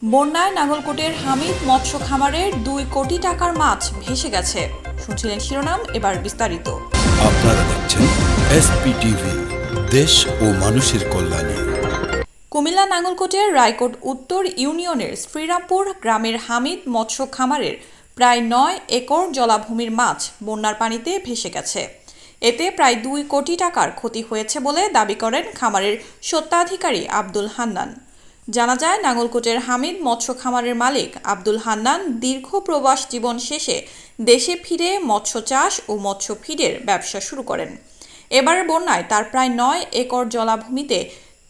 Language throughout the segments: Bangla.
বন্যায় নাঙ্গলকোটের হামিদ মৎস্য খামারের ২ কোটি টাকার মাছ ভেসে গেছে। শুনছিলেন শিরোনাম, এবার বিস্তারিত। আপনারা দেখছেন এসপিটিভি, দেশ ও মানুষের কল্যাণে। কুমিল্লা নাঙ্গলকোটের রায়কোট উত্তর ইউনিয়নের শ্রীরামপুর গ্রামের হামিদ মৎস্য খামারের প্রায় ৯ একর জলাভূমির মাছ বন্যার পানিতে ভেসে গেছে। এতে প্রায় ২ কোটি টাকার ক্ষতি হয়েছে বলে দাবি করেন খামারের স্বত্বাধিকারী আব্দুল হান্নান। জানা যায়, নাঙ্গলকোটের হামিদ মৎস্য খামারের মালিক আব্দুল হান্নান দীর্ঘ প্রবাস জীবন শেষে দেশে ফিরে মৎস্য চাষ ও মৎস্য ফিডের ব্যবসা শুরু করেন। এবারের বন্যায় তার প্রায় ৯ একর জলাভূমিতে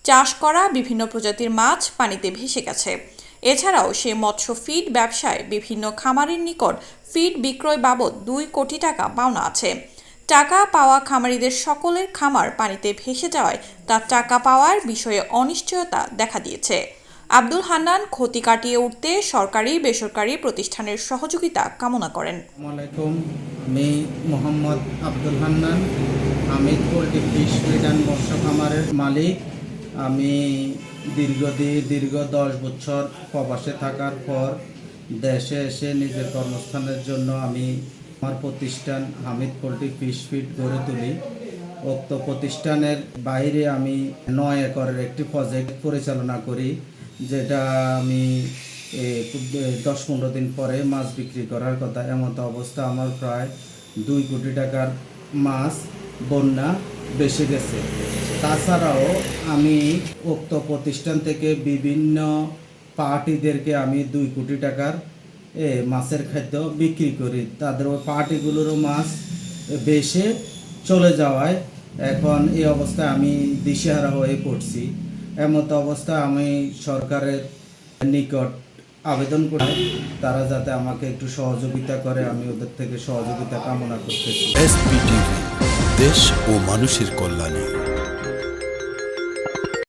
চাষ করা বিভিন্ন প্রজাতির মাছ পানিতে ভেসে গেছে। এছাড়াও সে মৎস্য ফিড ব্যবসায় বিভিন্ন খামারের নিকট ফিড বিক্রয় বাবদ ২ কোটি টাকা পাওনা আছে। টাকা পাওয়া খামারিদের সকলের খামার পানিতে ভেসে যাওয়ায় তার টাকা পাওয়ার বিষয়ে অনিশ্চয়তা দেখা দিয়েছে। আব্দুল হান্নান ক্ষতি কাটিয়ে উঠতে সরকারি বেসরকারি প্রতিষ্ঠানের সহযোগিতা কামনা করেন। আসসালামাইকুম, আমি Mohammad Abdul Hannan, Hamid poultry fish feed and মৎস্য খামারের মালিক। আমি দীর্ঘ ১০ বছর প্রবাসে থাকার পর দেশে এসে নিজের কর্মস্থানের জন্য আমি আমার প্রতিষ্ঠান হামিদ পোল্ট্রি ফিশ ফিড গড়ে তুলি। উক্ত প্রতিষ্ঠানের বাইরে আমি ৯ একরের একটি প্রজেক্ট পরিচালনা করি, যেটা আমি ১০-১৫ দিন পরে মাছ বিক্রি করার কথা। এমত অবস্থা আমার প্রায় ২ কোটি টাকার মাছ বন্যা ভেসে গেছে। তাছাড়াও আমি উক্ত প্রতিষ্ঠান থেকে বিভিন্ন পার্টিদেরকে আমি ২ কোটি টাকার মাছের খাদ্য বিক্রি করি। তাদের ওই পার্টিগুলোরও মাছ ভেসে চলে যাওয়ায় এখন এই অবস্থায় আমি দিশেহারা হয়ে পড়ছি। এমত অবস্থায় আমি সরকারের নিকট আবেদন করি তারা যাতে আমাকে একটু সহযোগিতা করে, আমি ওদের থেকে সহযোগিতা কামনা করতেছি। এসপিটিভি, দেশ ও মানুষের কল্যাণে।